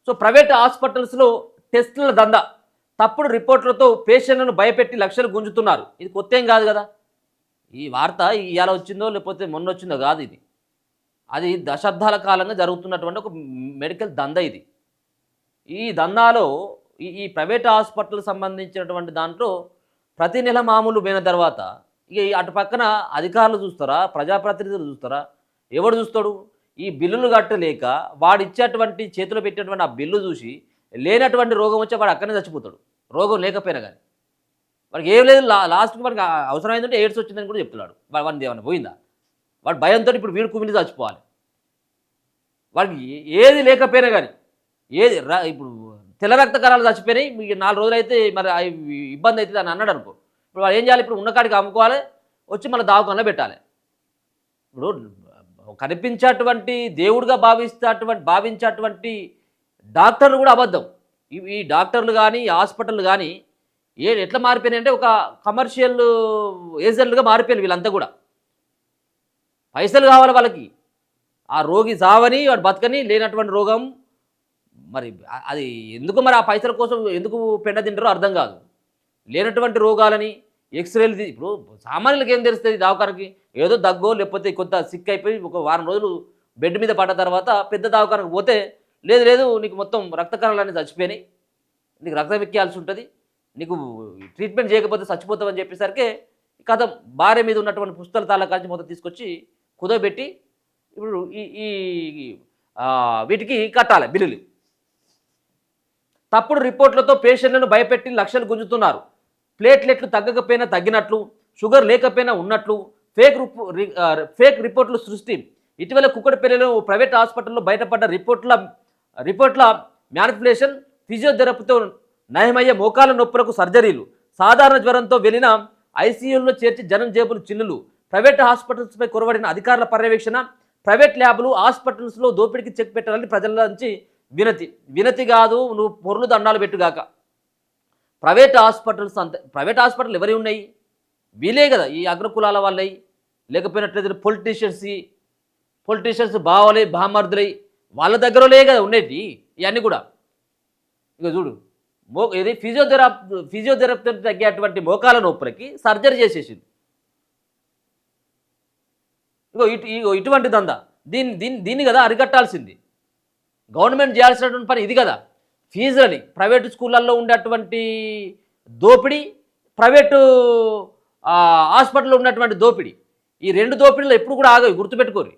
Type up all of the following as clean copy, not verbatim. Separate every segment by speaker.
Speaker 1: So private హాస్పిటల్స్లో టెస్టుల దందా, తప్పుడు రిపోర్ట్లతో పేషెంట్లను భయపెట్టి లక్షలు గుంజుతున్నారు. ఇది కొత్త ఏం కాదు కదా. ఈ వార్త ఇవాళ వచ్చిందో లేకపోతే మొన్న వచ్చిందో కాదు ఇది. అది దశాబ్దాల కాలంగా జరుగుతున్నటువంటి ఒక మెడికల్ దందా ఇది. ఈ దందాలో ఈ ప్రైవేట్ హాస్పిటల్ సంబంధించినటువంటి దాంట్లో ప్రతి నెల మామూలు పోయిన తర్వాత ఇక అటు పక్కన అధికారులు చూస్తారా, ప్రజాప్రతినిధులు చూస్తారా, ఎవడు చూస్తాడు? ఈ బిల్లులు కట్టలేక వాడు ఇచ్చేటువంటి చేతిలో పెట్టేటువంటి ఆ బిల్లు చూసి లేనటువంటి రోగం వచ్చే వాడు అక్కడనే చచ్చిపోతాడు, రోగం లేకపోయినా కానీ. వాడికి ఏం లేదు, లాస్ట్కి వాడికి అవసరం ఏంటంటే ఎయిడ్స్ వచ్చిందని కూడా చెప్తున్నాడు. వాడిని ఏమన్నా పోయిందా? వాడు భయంతో ఇప్పుడు వీడు కుమిలి చచ్చిపోవాలి. వాడికి ఏది లేకపోయినా కానీ, ఏది ఇప్పుడు తెల్ల రక్త కణాలు చచ్చిపోయినాయి, మీకు 4 రోజులు అయితే మరి ఇబ్బంది అవుతుంది అని అన్నాడు అనుకో, ఇప్పుడు వాడు ఏం చేయాలి? ఇప్పుడు ఉన్నకాడికి అమ్ముకోవాలి, వచ్చి మళ్ళీ దావకంలో పెట్టాలి. ఇప్పుడు కనిపించేటువంటి దేవుడిగా భావించేటువంటి డాక్టర్లు కూడా అబద్ధం. ఈ డాక్టర్లు కానీ హాస్పిటల్ కానీ ఎట్లా మారిపోయినాయి అంటే ఒక కమర్షియల్ ఏజెంట్లుగా మారిపోయారు వీళ్ళంతా కూడా. పైసలు కావాలి వాళ్ళకి, ఆ రోగి చావని వాడు బతకని, లేనటువంటి రోగం మరి అది ఎందుకు మరి ఆ పైసల కోసం ఎందుకు పెండ తింటారో అర్థం కాదు. లేనటువంటి రోగాలని ఎక్స్రేలు ఇప్పుడు సామాన్యులకు ఏం తెలుస్తుంది? దవాఖానకి ఏదో దగ్గో లేకపోతే కొంత సిక్ అయిపోయి ఒక వారం రోజులు బెడ్ మీద పడ్డ తర్వాత పెద్ద దవాఖానకు పోతే లేదు నీకు మొత్తం రక్త కణాలన్నీ చచ్చిపోయినాయి, నీకు రక్తం ఎక్కియాల్సి ఉంటుంది, నీకు ట్రీట్మెంట్ చేయకపోతే చచ్చిపోతామని చెప్పేసరికి కథ భార్య మీద ఉన్నటువంటి పుస్తకాల తాలూకాంచి మొత్తం తీసుకొచ్చి కుదోబెట్టి ఇప్పుడు వీటికి కట్టాలి బిల్లులు. తప్పుడు రిపోర్ట్లతో పేషెంట్లను భయపెట్టి లక్షలు గుంజుతున్నారు. ప్లేట్లెట్లు తగ్గకపోయినా తగ్గినట్లు, షుగర్ లేకపోయినా ఉన్నట్లు ఫేక్ రిపోర్టులు సృష్టి. ఇటీవల కుక్కడపల్లిలో ప్రైవేట్ హాస్పిటల్లో బయటపడ్డ రిపోర్ట్ల మ్యానిపులేషన్, ఫిజియోథెరపీతో నయమయ్యే మోకాల నొప్పులకు సర్జరీలు, సాధారణ జ్వరంతో వెళ్ళిన ఐసీయూల్లో చేర్చి జనం జేబులు చిల్లులు, ప్రైవేట్ హాస్పిటల్స్పై కురవడిన అధికారుల పర్యవేక్షణ, ప్రైవేట్ ల్యాబ్లు హాస్పిటల్స్లో దోపిడీకి చెక్ పెట్టాలని ప్రజల నుంచి వినతి కాదు, నువ్వు పొర్లు దండాలు పెట్టుగాక. ప్రైవేట్ హాస్పిటల్స్ అంతే. ప్రైవేట్ హాస్పిటల్ ఎవరి ఉన్నాయి? వీలే కదా, ఈ అగ్రకులాల వాళ్ళవి, లేకపోయినట్లయితే పొలిటీషియన్స్ బావలే బామర్దులై వాళ్ళ దగ్గరలే కదా ఉండేవి ఇవన్నీ కూడా. ఇక చూడు, ఇది ఫిజియోథెరపీ తగ్గేటువంటి మోకాల నొప్పులకి సర్జరీ చేసేసింది. ఇటువంటి దందా దీన్ని కదా అరికట్టాల్సింది. గవర్నమెంట్ చేయాల్సినటువంటి పని ఇది కదా. ఫీజులని ప్రైవేటు స్కూళ్ళల్లో ఉండేటువంటి దోపిడీ, ప్రైవేటు హాస్పిటల్లో ఉన్నటువంటి దోపిడీ, ఈ 2 దోపిడీలు ఎప్పుడు కూడా ఆగవి, గుర్తుపెట్టుకోరు.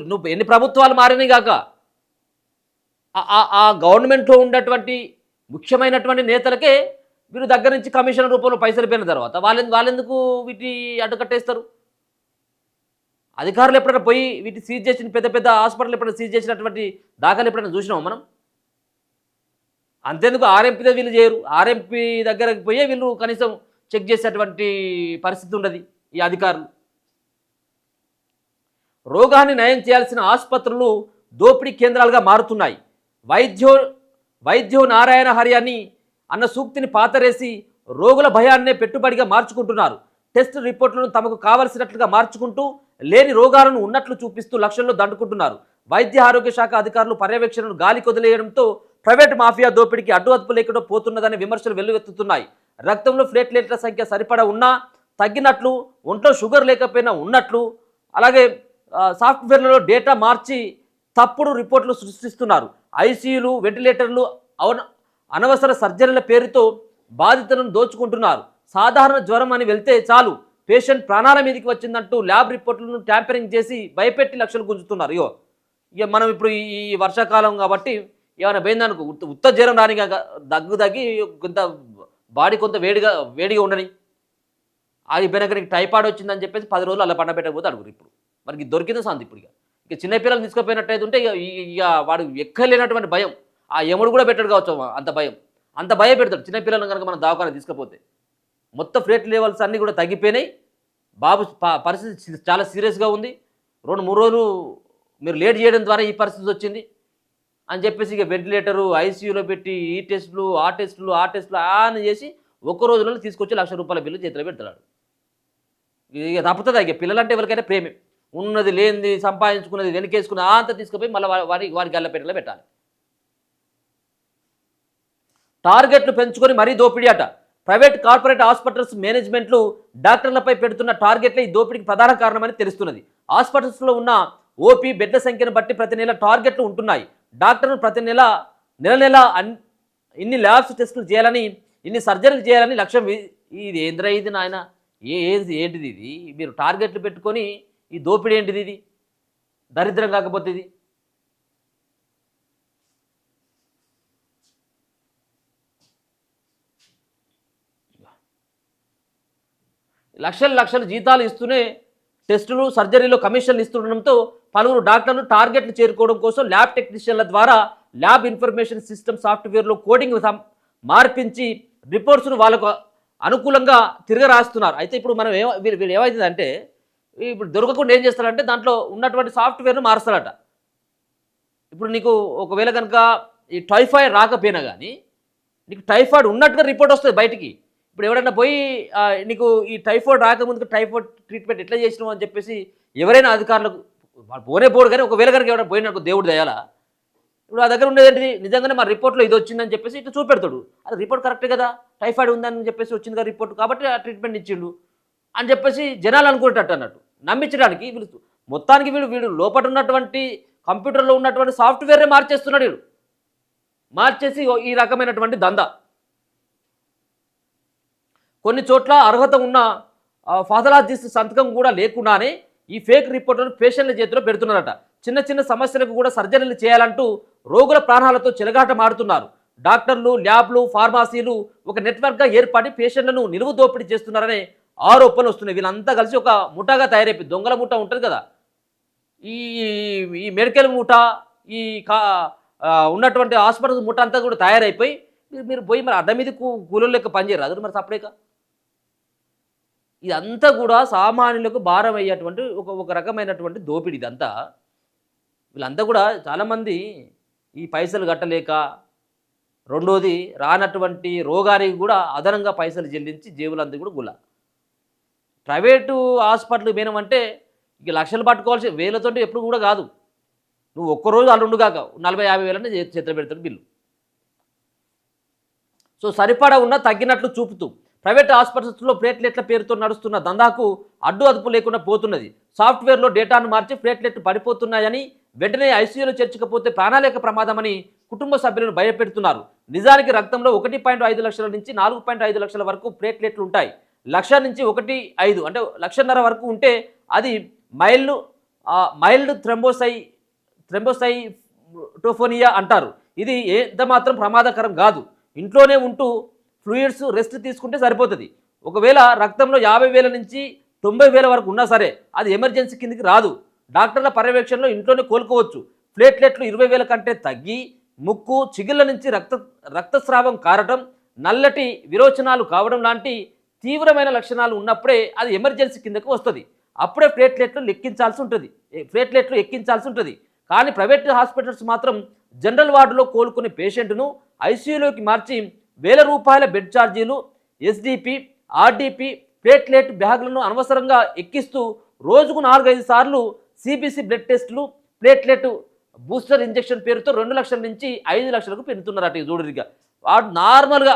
Speaker 1: నువ్వు ఎన్ని ప్రభుత్వాలు మారినాయి కాక ఆ గవర్నమెంట్లో ఉన్నటువంటి ముఖ్యమైనటువంటి నేతలకే వీరు దగ్గర నుంచి కమిషన్ రూపంలో పైసలు పోయిన తర్వాత వాళ్ళెందుకు వీటి అడ్డుకట్టేస్తారు? అధికారులు ఎప్పుడైనా పోయి వీటి సీజ్ చేసిన పెద్ద హాస్పిటల్ ఎప్పుడైనా సీజ్ చేసినటువంటి దాఖలు ఎప్పుడైనా చూసినాము మనం? అంతేందుకు ఆర్ఎంపీ వీళ్ళు చేయరు, ఆర్ఎంపీ దగ్గరకు పోయే వీళ్ళు కనీసం చెక్ చేసేటువంటి పరిస్థితి ఉండదు ఈ అధికారులు. రోగాన్ని నయం చేయాల్సిన ఆసుపత్రులు దోపిడీ కేంద్రాలుగా మారుతున్నాయి. వైద్యో నారాయణ హరి అని అన్న సూక్తిని పాతరేసి రోగుల భయాన్నే పెట్టుబడిగా మార్చుకుంటున్నారు. టెస్ట్ రిపోర్టులను తమకు కావలసినట్లుగా మార్చుకుంటూ లేని రోగాలను ఉన్నట్లు చూపిస్తూ లక్షల్లో దండుకుంటున్నారు. వైద్య ఆరోగ్య శాఖ అధికారులు పర్యవేక్షణను గాలి కొదిలేయడంతో ప్రైవేటు మాఫియా దోపిడీకి అడ్డు లేకుండా పోతున్నదని విమర్శలు వెల్లువెత్తుతున్నాయి. రక్తంలో ప్లేట్లెట్ల సంఖ్య సరిపడా ఉన్నా తగ్గినట్లు, ఒంట్లో షుగర్ లేకపోయినా ఉన్నట్లు, అలాగే సాఫ్ట్వేర్లలో డేటా మార్చి తప్పుడు రిపోర్టులు సృష్టిస్తున్నారు. ఐసీయూలు, వెంటిలేటర్లు, అనవసర సర్జరీల పేరుతో బాధితులను దోచుకుంటున్నారు. సాధారణ జ్వరం అని వెళ్తే చాలు పేషెంట్ ప్రాణాల మీదకి వచ్చిందంటూ ల్యాబ్ రిపోర్టులను ట్యాంపరింగ్ చేసి భయపెట్టి లక్షలు గుంజుతున్నారు. ఇక మనం ఇప్పుడు ఈ వర్షాకాలం కాబట్టి ఏమైనా పోయిందనుకో, ఉత్త జ్వరం రాని దగ్గి కొంత బాడీ కొంత వేడిగా ఉండని, అది పోయినాక టైఫాయిడ్ వచ్చిందని చెప్పేసి 10 రోజులు అలా పండబెట్టకపోతే అడుగురు. ఇప్పుడు మనకి దొరికింది సంది. ఇప్పుడు ఇక చిన్నపిల్లలు తీసుకుపోయినట్టయితే ఉంటే ఇక వాడు ఎక్కలేనటువంటి భయం, ఆ యముడు కూడా పెట్టాడు కావచ్చు, అంత భయం పెడతాడు చిన్నపిల్లలను కనుక మనం దవాఖాన తీసుకుపోతే. మొత్తం ఫ్లేట్ లెవెల్స్ అన్నీ కూడా తగ్గిపోయినాయి. బాబు పరిస్థితి చాలా సీరియస్గా ఉంది, 2-3 రోజులు మీరు లేట్ చేయడం ద్వారా ఈ పరిస్థితి వచ్చింది అని చెప్పేసి ఇక వెంటిలేటరు, ఐసీయూలో పెట్టి ఈ టెస్టులు ఆ టెస్టులు అని చేసి ఒక్క రోజులలో తీసుకొచ్చి ₹1,00,000 బిల్లు చేతిలో పెడతాడు. ఇక తప్పుతుంది. ఇక పిల్లలంటే ఎవరికైనా ప్రేమే, ఉన్నది లేనిది సంపాదించుకున్నది వెనకేసుకున్నది అంతా తీసుకుపోయి మళ్ళీ వారి గల్లపెట్టలో పెట్టాలి. టార్గెట్లు పెంచుకొని మరీ దోపిడీ అట. ప్రైవేట్ కార్పొరేట్ హాస్పిటల్స్ మేనేజ్మెంట్లు డాక్టర్లపై పెడుతున్న టార్గెట్లే ఈ దోపిడీకి ప్రధాన కారణమని తెలుస్తున్నది. హాస్పిటల్స్లో ఉన్న ఓపీ బెడ్ల సంఖ్యను బట్టి ప్రతి నెల టార్గెట్లు ఉంటున్నాయి. డాక్టర్లు ప్రతి నెల నెల ఇన్ని ల్యాబ్స్ టెస్టులు చేయాలని, ఇన్ని సర్జరీలు చేయాలని లక్ష్యం. ఇది ఏంద్రా ఇది నాయన, ఏంటిది ఇది? మీరు టార్గెట్లు పెట్టుకొని ఈ దోపిడీ ఏంటిది? ఇది దరిద్రం కాకపోతే ఇది. లక్షలు జీతాలు ఇస్తూనే టెస్టులు సర్జరీలో కమిషన్లు ఇస్తుండడంతో పలువురు డాక్టర్లు టార్గెట్లు చేరుకోవడం కోసం ల్యాబ్ టెక్నీషియన్ల ద్వారా ల్యాబ్ ఇన్ఫర్మేషన్ సిస్టమ్ సాఫ్ట్వేర్లో కోడింగ్ మార్పించి రిపోర్ట్స్ను వాళ్ళకు అనుకూలంగా తిరగరాస్తున్నారు. అయితే ఇప్పుడు మనం వీళ్ళు ఏమవుతుందంటే, ఇప్పుడు దొరకకుండా ఏం చేస్తారంటే దాంట్లో ఉన్నటువంటి సాఫ్ట్వేర్ను మారుస్తారట. ఇప్పుడు నీకు ఒకవేళ కనుక ఈ టైఫాయిడ్ రాకపోయినా కానీ నీకు టైఫాయిడ్ ఉన్నట్టుగా రిపోర్ట్ వస్తుంది బయటికి. ఇప్పుడు ఎవరైనా పోయి నీకు ఈ టైఫాయిడ్ రాకముందుకు టైఫాయిడ్ ట్రీట్మెంట్ ఎట్లా చేసినావు అని చెప్పేసి ఎవరైనా అధికారులకు పోనే పోడు, కానీ ఒకవేళ కనుక ఎవరైనా పోయినట్టు దేవుడు దయాలా, ఇప్పుడు ఆ దగ్గర ఉండేది నిజంగానే మా రిపోర్ట్లో ఇది వచ్చిందని చెప్పేసి ఇట్లా చూపెడతాడు. అది రిపోర్ట్ కరెక్టే కదా, టైఫాయిడ్ ఉందని చెప్పేసి వచ్చింది కదా రిపోర్ట్, కాబట్టి ఆ ట్రీట్మెంట్ ఇచ్చిండు అని చెప్పేసి జనాలు అనుకునేటట్టు అన్నట్టు నమ్మించడానికి మొత్తానికి వీడు లోపల ఉన్నటువంటి కంప్యూటర్లో ఉన్నటువంటి సాఫ్ట్వేరే మార్చేస్తున్నాడు. వీడు మార్చేసి ఈ రకమైనటువంటి దందా. కొన్ని చోట్ల అర్హత ఉన్న పాథాలజిస్ట్ సంతకం కూడా లేకుండానే ఈ ఫేక్ రిపోర్టులను పేషెంట్ల చేతిలో పెడుతున్నారట. చిన్న సమస్యలకు కూడా సర్జరీలు చేయాలంటూ రోగుల ప్రాణాలతో చెలగాట మాడుతున్నారు. డాక్టర్లు, ల్యాబ్లు, ఫార్మసీలు ఒక నెట్వర్క్గా ఏర్పడి పేషెంట్లను నిలువు దోపిడీ చేస్తున్నారనే ఆరోపణలు వస్తున్నాయి. వీళ్ళంతా కలిసి ఒక ముఠాగా తయారైపోయి, దొంగల ముఠా ఉంటుంది కదా, ఈ మెడికల్ ముఠా, ఈ ఉన్నటువంటి హాస్పిటల్ ముఠా అంతా కూడా తయారైపోయి మీరు పోయి మరి అడ్డ మీద కూలీల లెక్క పనిచేయరాదు మరి సపరేట్గా. ఇదంతా కూడా సామాన్యులకు భారం అయ్యేటువంటి ఒక రకమైనటువంటి దోపిడీ ఇదంతా. వీళ్ళంతా కూడా చాలామంది ఈ పైసలు కట్టలేక, రెండోది రానటువంటి రోగానికి కూడా అదనంగా పైసలు చెల్లించి జేబులంతా కూడా గుల. ప్రైవేటు హాస్పిటల్కి పోయినామంటే ఇక లక్షలు పట్టుకోవాల్సి, వేలతోటి ఎప్పుడు కూడా కాదు. నువ్వు ఒక్కరోజు అల్లుండు కాక 40-50 వేలనే చేతిలో పెడతాడు బిల్లు. సో సరిపడా ఉన్న తగ్గినట్లు చూపుతూ ప్రైవేట్ హాస్పిటల్స్లో ప్లేట్లెట్ల పేరుతో నడుస్తున్న దందాకు అడ్డు అదుపు లేకుండా పోతున్నది. సాఫ్ట్వేర్లో డేటాను మార్చి ప్లేట్లెట్లు పడిపోతున్నాయని, వెంటనే ఐసీయూలో చేర్చకపోతే ప్రాణాలేక ప్రమాదమని కుటుంబ సభ్యులను భయపెడుతున్నారు. నిజానికి రక్తంలో 1.5 లక్షల నుంచి 4.5 లక్షల వరకు ప్లేట్లెట్లు ఉంటాయి. 1,00,000 నుంచి 1.5 అంటే 1,50,000 వరకు ఉంటే అది మైల్డ్ థ్రోంబోసైటోపెనియా అంటారు. ఇది ఎంత మాత్రం ప్రమాదకరం కాదు. ఇంట్లోనే ఉంటూ ఫ్లూయిడ్స్ రెస్ట్ తీసుకుంటే సరిపోతుంది. ఒకవేళ రక్తంలో 50,000 నుంచి 90,000 వరకు ఉన్నా సరే అది ఎమర్జెన్సీ కిందికి రాదు. డాక్టర్ల పర్యవేక్షణలో ఇంట్లోనే కోలుకోవచ్చు. ప్లేట్లెట్లు 20,000 కంటే తగ్గి ముక్కు, చిగిళ్ళ నుంచి రక్తస్రావం కారటం, నల్లటి విరోచనాలు కావడం లాంటి తీవ్రమైన లక్షణాలు ఉన్నప్పుడే అది ఎమర్జెన్సీ కిందకు వస్తుంది. అప్పుడే ప్లేట్లెట్లు ఎక్కించాల్సి ఉంటుంది. కానీ ప్రైవేట్ హాస్పిటల్స్ మాత్రం జనరల్ వార్డులో కోలుకునే పేషెంట్ను ఐసీయూలోకి మార్చి ₹1,000 బెడ్ ఛార్జీలు, ఎస్డిపి, ఆర్డిపి, ప్లేట్లెట్ బ్యాగులను అనవసరంగా ఎక్కిస్తూ రోజుకు 4-5 సార్లు సిబిసి బ్లడ్ టెస్టులు, ప్లేట్లెట్ బూస్టర్ ఇంజెక్షన్ పేరుతో 2 లక్షల నుంచి 5 లక్షలకు పెరుగుతున్నారట. చూడరిగా వాడు నార్మల్గా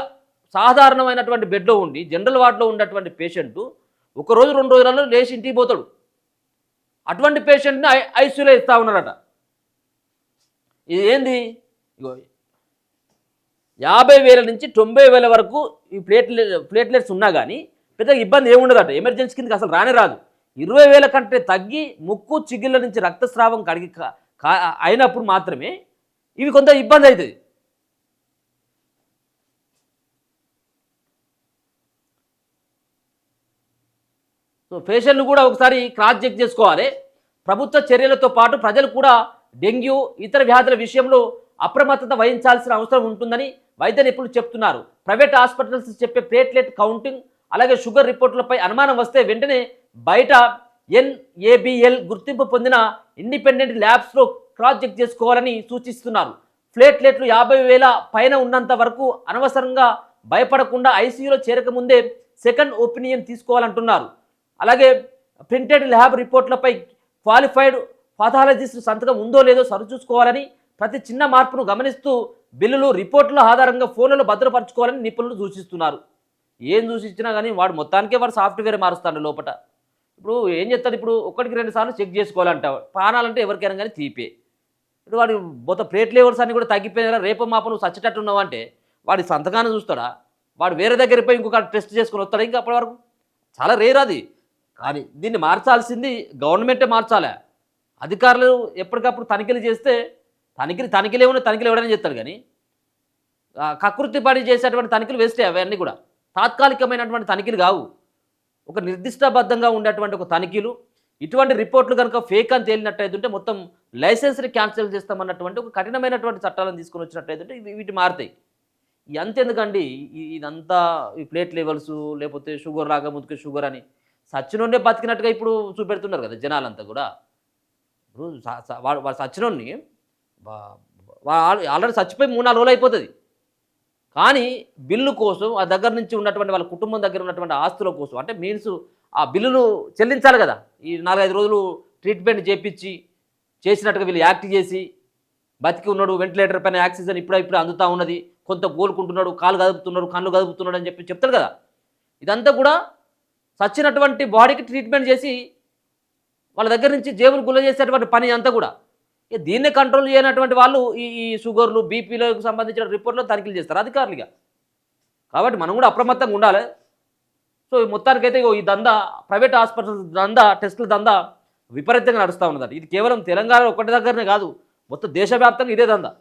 Speaker 1: సాధారణమైనటువంటి బెడ్లో ఉండి జనరల్ వార్డులో ఉన్నటువంటి పేషెంట్ ఒకరోజు 2 రోజులలో లేచి ఇంటికి పోతాడు. అటువంటి పేషెంట్ని ఐసీయూలో ఇస్తూ ఉన్నారట. ఇది ఏంది? 50,000 నుంచి 90,000 వరకు ఈ ప్లేట్లెట్స్ ఉన్నా కానీ పెద్దగా ఇబ్బంది ఏముండదట. ఎమర్జెన్సీ కిందకి అసలు రాదు. 20,000 కంటే తగ్గి ముక్కు, చిగిళ్ళ నుంచి రక్తస్రావం అయినప్పుడు మాత్రమే ఇవి కొంత ఇబ్బంది అవుతుంది. సో పేషెంట్లు కూడా ఒకసారి క్రాస్ చెక్ చేసుకోవాలి. ప్రభుత్వ చర్యలతో పాటు ప్రజలు కూడా డెంగ్యూ, ఇతర వ్యాధుల విషయంలో అప్రమత్తత వహించాల్సిన అవసరం ఉంటుందని వైద్య నిపుణులు చెప్తున్నారు. ప్రైవేట్ హాస్పిటల్స్ చెప్పే ప్లేట్లెట్ కౌంటింగ్, అలాగే షుగర్ రిపోర్టులపై అనుమానం వస్తే వెంటనే బయట NABL గుర్తింపు పొందిన ఇండిపెండెంట్ ల్యాబ్స్లో క్రాస్ చెక్ చేసుకోవాలని సూచిస్తున్నారు. ప్లేట్లెట్లు 50,000 పైన ఉన్నంత వరకు అనవసరంగా భయపడకుండా ఐసీయూలో చేరకముందే సెకండ్ ఒపీనియన్ తీసుకోవాలంటున్నారు. అలాగే ప్రింటెడ్ ల్యాబ్ రిపోర్ట్లపై క్వాలిఫైడ్ పాథాలజిస్ట్ సంతకం ఉందో లేదో సరిచూసుకోవాలని ప్రతి చిన్న మార్పును గమనిస్తూ బిల్లులు రిపోర్టుల ఆధారంగా ఫోన్లలో భద్రపరచుకోవాలని నిపుణులు సూచిస్తున్నారు. ఏం సూచించినా కానీ వాడు మొత్తానికే వాడు సాఫ్ట్వేర్ మారుస్తాడు లోపల. ఇప్పుడు ఏం చేస్తాడు, ఇప్పుడు ఒకటికి 2 సార్లు చెక్ చేసుకోవాలంట. ప్రాణాలంటే ఎవరికైనా కానీ తీపే. ఇప్పుడు వాడు మొత్తం ప్లేట్ లెవెల్స్ అన్ని కూడా తగ్గిపోయినా రేపు మాప నువ్వు చచ్చేటట్టు ఉన్నావు అంటే వాడి సంతకాన్ని చూస్తాడా, వాడు వేరే దగ్గర పోయి ఇంకొక టెస్ట్ చేసుకొని వస్తాడా? ఇంకా అప్పటి వరకు చాలా రేర్ అది. కానీ దీన్ని మార్చాల్సింది గవర్నమెంటే మార్చాలి. అధికారులు ఎప్పటికప్పుడు తనిఖీలు చేస్తే తనిఖీలు ఏమన్నా తనిఖీలు ఎవడైనా చేస్తాడు. కానీ కకృతి పడి చేసేటువంటి తనిఖీలు వేస్తే అవన్నీ కూడా తాత్కాలికమైనటువంటి తనిఖీలు కావు. ఒక నిర్దిష్టబద్ధంగా ఉండేటువంటి ఒక తనిఖీలు. ఇటువంటి రిపోర్ట్లు కనుక ఫేక్ అని తేలినట్టయితుంటే మొత్తం లైసెన్స్ని క్యాన్సిల్ చేస్తామన్నటువంటి ఒక కఠినమైనటువంటి చట్టాలను తీసుకొని వచ్చినట్టయితుంటే వీటి మారుతాయి. అంతెందుకండి, ఇదంతా ఈ ప్లేట్ లెవెల్స్ లేకపోతే షుగర్ రాగా ముందుకు షుగర్ అని సచ్చినోన్నే బతికినట్టుగా ఇప్పుడు చూపెడుతున్నారు కదా జనాలంతా కూడా. ఇప్పుడు వాడు సచ్చినోన్ని ఆల్రెడీ చచ్చిపోయి 3-4 రోజులు అయిపోతుంది. కానీ బిల్లు కోసం ఆ దగ్గర నుంచి ఉన్నటువంటి వాళ్ళ కుటుంబం దగ్గర ఉన్నటువంటి ఆస్తుల కోసం అంటే మీన్స్ ఆ బిల్లులు చెల్లించాలి కదా. ఈ 4-5 రోజులు ట్రీట్మెంట్ చేపించి చేసినట్టుగా వీళ్ళు యాక్ట్ చేసి బతికి ఉన్నాడు, వెంటిలేటర్ పైన ఆక్సిజన్ ఇప్పుడే అందుతూ ఉన్నది, కొంత కోలుకుంటున్నాడు, కాలు కదుపుతున్నాడు, కళ్ళు కదుపుతున్నాడు అని చెప్తాడు కదా. ఇదంతా కూడా చచ్చినటువంటి బాడీకి ట్రీట్మెంట్ చేసి వాళ్ళ దగ్గర నుంచి జేబులు గుల్ల చేసేటువంటి పని అంతా కూడా. దీన్నే కంట్రోల్ చేయనటువంటి వాళ్ళు ఈ షుగర్లు బీపీలకు సంబంధించిన రిపోర్ట్లో తనిఖీలు చేస్తారు అధికారులుగా. కాబట్టి మనం కూడా అప్రమత్తంగా ఉండాలి. సో మొత్తానికైతే ఈ దందా ప్రైవేట్ హాస్పిటల్స్ దందా టెస్టుల దందా విపరీతంగా నడుస్తూ ఉన్నదట. ఇది కేవలం తెలంగాణ ఒక్కటి దగ్గరనే కాదు, మొత్తం దేశవ్యాప్తంగా ఇదే దందా.